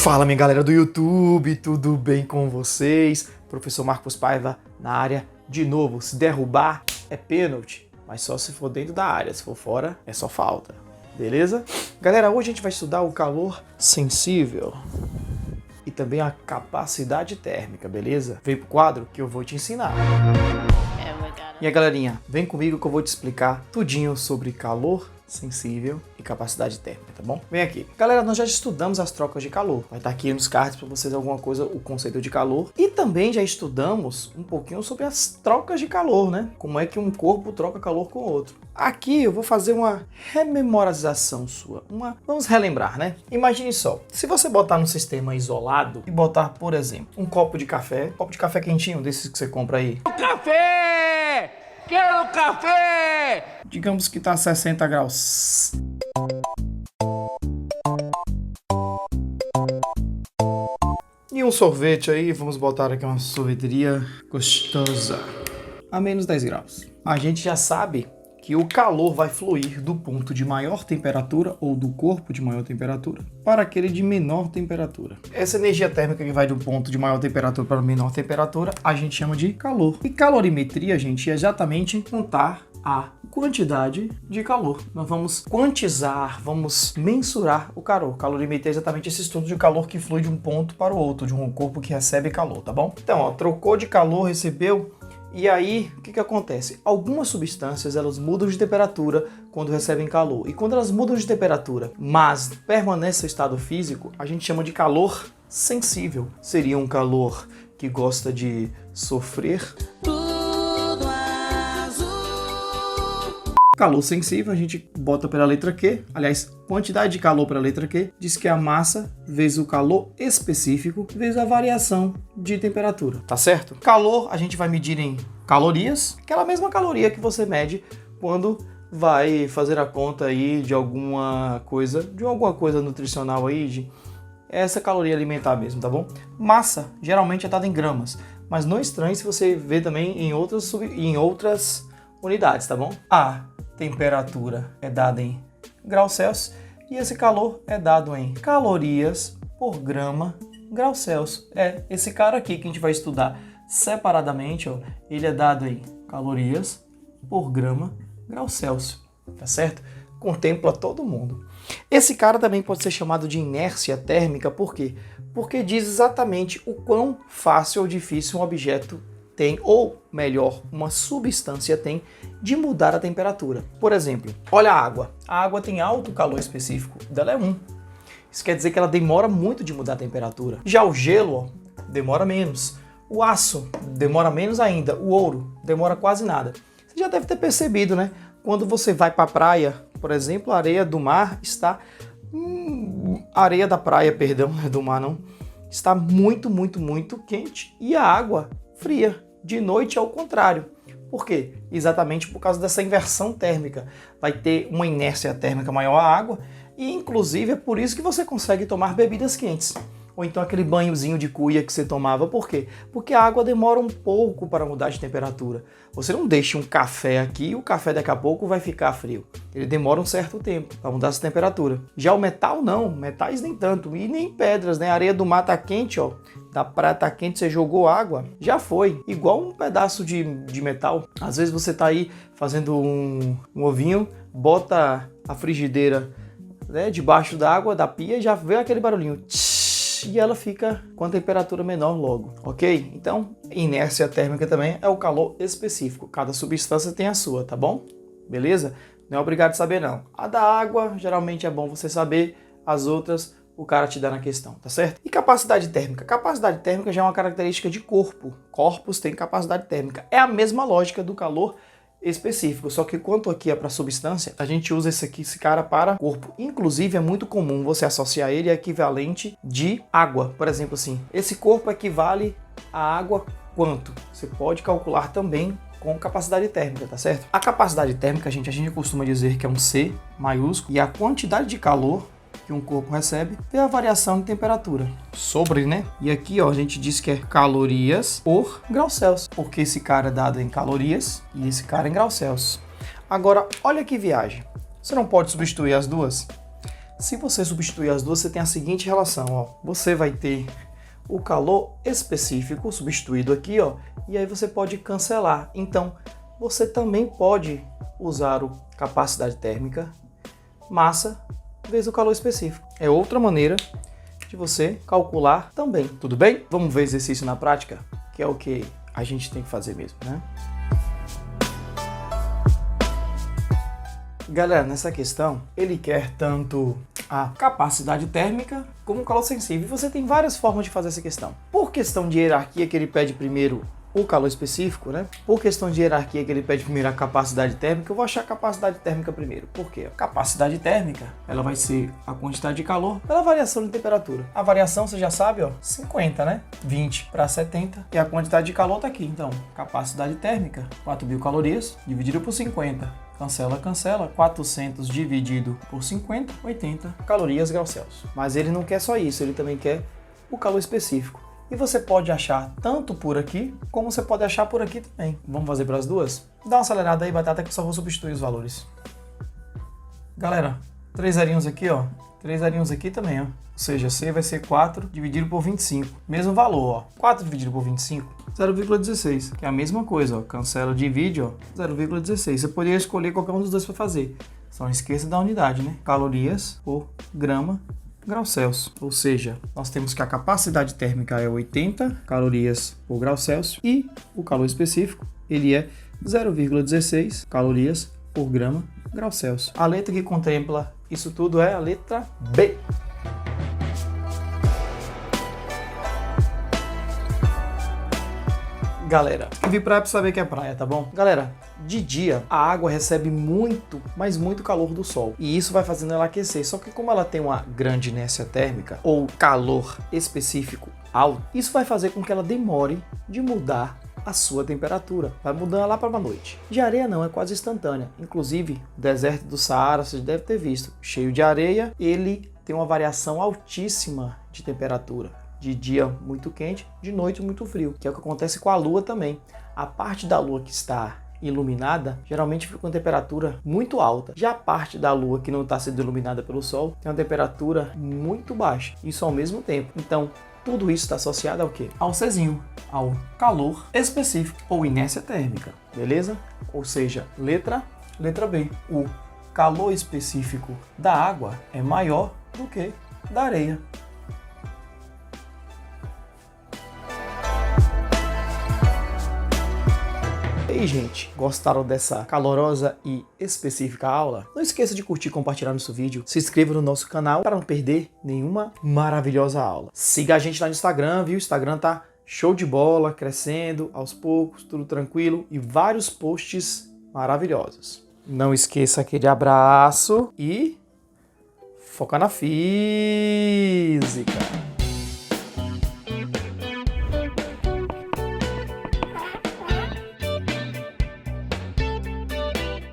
Fala, minha galera do YouTube, tudo bem com vocês? Professor Marcos Paiva na área. De novo, se derrubar é pênalti, mas só se for dentro da área, se for fora é só falta, beleza? Galera, hoje a gente vai estudar o calor sensível e também a capacidade térmica, beleza? Vem pro quadro que eu vou te ensinar. E aí, galerinha, vem comigo que eu vou te explicar tudinho sobre calor sensível e capacidade térmica, tá bom? Vem aqui. Galera, nós já estudamos as trocas de calor. Vai estar aqui nos cards para vocês alguma coisa, o conceito de calor. E também já estudamos um pouquinho sobre as trocas de calor, né? Como é que um corpo troca calor com o outro. Aqui eu vou fazer uma rememorização sua. Vamos relembrar, né? Imagine só, se você botar num sistema isolado e botar, por exemplo, um copo de café quentinho, desses que você compra aí. Café! Quero café! Digamos que tá a 60 graus. E um sorvete aí, vamos botar aqui uma sorveteria gostosa. A menos 10 graus. A gente já sabe que o calor vai fluir do ponto de maior temperatura ou do corpo de maior temperatura para aquele de menor temperatura. Essa energia térmica que vai do ponto de maior temperatura para menor temperatura, a gente chama de calor. E calorimetria, gente, é exatamente contar a quantidade de calor. Nós vamos quantizar, vamos mensurar o calor. Calorimetria é exatamente esse estudo de calor que flui de um ponto para o outro, de um corpo que recebe calor, tá bom? Então, ó, trocou de calor, recebeu. E aí, o que acontece? Algumas substâncias, elas mudam de temperatura quando recebem calor. E quando elas mudam de temperatura, mas permanece no estado físico, a gente chama de calor sensível. Seria um calor que gosta de sofrer. Calor sensível, a gente bota pela letra Q. Aliás, quantidade de calor pela letra Q diz que é a massa vezes o calor específico vezes a variação de temperatura, tá certo? Calor a gente vai medir em calorias, aquela mesma caloria que você mede quando vai fazer a conta aí de alguma coisa nutricional aí, de essa caloria alimentar mesmo, tá bom? Massa geralmente é dada em gramas, mas não estranhe se você vê também em outras unidades, tá bom? A temperatura é dada em graus Celsius e esse calor é dado em calorias por grama grau Celsius. É esse cara aqui que a gente vai estudar separadamente, ó, ele é dado em calorias por grama grau Celsius, tá certo? Contempla todo mundo. Esse cara também pode ser chamado de inércia térmica, por quê? Porque diz exatamente o quão fácil ou difícil um objeto tem, ou melhor, uma substância tem, de mudar a temperatura. Por exemplo, olha a água. A água tem alto calor específico, dela é 1. Isso quer dizer que ela demora muito de mudar a temperatura. Já o gelo, ó, demora menos. O aço demora menos ainda. O ouro demora quase nada. Você já deve ter percebido, né? Quando você vai para a praia, por exemplo, a areia do mar está... areia da praia, perdão, não é do mar não. Está muito, muito, muito quente. E a água fria. De noite é o contrário. Por quê? Exatamente por causa dessa inversão térmica. Vai ter uma inércia térmica maior à água e, inclusive, é por isso que você consegue tomar bebidas quentes. Ou então aquele banhozinho de cuia que você tomava. Por quê? Porque a água demora um pouco para mudar de temperatura. Você não deixa um café aqui e o café daqui a pouco vai ficar frio. Ele demora um certo tempo para mudar essa temperatura. Já o metal não, metais nem tanto. E nem pedras, né? A areia do mar tá quente, ó. Da praia tá quente, você jogou água, já foi. Igual um pedaço de metal. Às vezes você tá aí fazendo um ovinho, bota a frigideira, né, debaixo da água, da pia e já vê aquele barulhinho. E ela fica com a temperatura menor logo, ok? Então, inércia térmica também é o calor específico. Cada substância tem a sua, tá bom? Beleza? Não é obrigado a saber, não. A da água, geralmente é bom você saber. As outras, o cara te dá na questão, tá certo? E capacidade térmica? Capacidade térmica já é uma característica de corpo. Corpos têm capacidade térmica. É a mesma lógica do calor específico, só que quanto aqui é para substância, a gente usa esse cara para corpo. Inclusive é muito comum você associar ele a equivalente de água. Por exemplo, assim, esse corpo equivale a água quanto? Você pode calcular também com capacidade térmica, tá certo? A capacidade térmica, gente, a gente costuma dizer que é um C maiúsculo e a quantidade de calor que um corpo recebe é a variação de temperatura sobre, né? E aqui, ó, a gente diz que é calorias por grau Celsius, porque esse cara é dado em calorias e esse cara em grau Celsius. Agora, olha que viagem. Você não pode substituir as duas? Se você substituir as duas, você tem a seguinte relação, ó. Você vai ter o calor específico substituído aqui, ó, e aí você pode cancelar. Então, você também pode usar o capacidade térmica, massa, vezes o calor específico. É outra maneira de você calcular também, tudo bem? Vamos ver exercício na prática, que é o que a gente tem que fazer mesmo, né? Galera, nessa questão, ele quer tanto a capacidade térmica como o calor sensível. E você tem várias formas de fazer essa questão. Por questão de hierarquia, que ele pede primeiro o calor específico, né? Por questão de hierarquia, que ele pede primeiro a capacidade térmica, eu vou achar a capacidade térmica primeiro. Por quê? A capacidade térmica, ela vai ser a quantidade de calor pela variação de temperatura. A variação, você já sabe, ó, 50, né? 20 para 70. E a quantidade de calor tá aqui. Então, capacidade térmica, 4.000 calorias, dividido por 50. Cancela, cancela, 400 dividido por 50, 80 calorias graus Celsius. Mas ele não quer só isso, ele também quer o calor específico. E você pode achar tanto por aqui, como você pode achar por aqui também. Vamos fazer para as duas? Dá uma acelerada aí, batata, que eu só vou substituir os valores. Galera, 3 zerinhos aqui, ó. 3 zerinhos aqui também, ó. Ou seja, C vai ser 4 dividido por 25. Mesmo valor, ó. 4 dividido por 25, 0,16. Que é a mesma coisa, ó. Cancela, divide, ó. 0,16. Você poderia escolher qualquer um dos dois para fazer. Só não esqueça da unidade, né? Calorias por grama graus Celsius. Ou seja, nós temos que a capacidade térmica é 80 calorias por grau Celsius e o calor específico, ele é 0,16 calorias por grama grau Celsius. A letra que contempla isso tudo é a letra B. Galera, eu vi praia pra saber que é praia, tá bom? Galera, de dia a água recebe muito, mas muito calor do sol. E isso vai fazendo ela aquecer. Só que como ela tem uma grande inércia térmica, ou calor específico alto, isso vai fazer com que ela demore de mudar a sua temperatura. Vai mudando lá para a noite. De areia não, é quase instantânea. Inclusive, o deserto do Saara, vocês devem ter visto. Cheio de areia, ele tem uma variação altíssima de temperatura. De dia muito quente, de noite muito frio, que é o que acontece com a Lua também. A parte da Lua que está iluminada, geralmente fica com temperatura muito alta. Já a parte da Lua que não está sendo iluminada pelo Sol, tem uma temperatura muito baixa, isso ao mesmo tempo. Então, tudo isso está associado ao quê? Ao Czinho, ao calor específico ou inércia térmica, beleza? Ou seja, letra B. O calor específico da água é maior do que da areia. E aí, gente, gostaram dessa calorosa e específica aula? Não esqueça de curtir e compartilhar nosso vídeo. Se inscreva no nosso canal para não perder nenhuma maravilhosa aula. Siga a gente lá no Instagram, viu? O Instagram tá show de bola, crescendo aos poucos, tudo tranquilo e vários posts maravilhosos. Não esqueça aquele abraço e foca na física.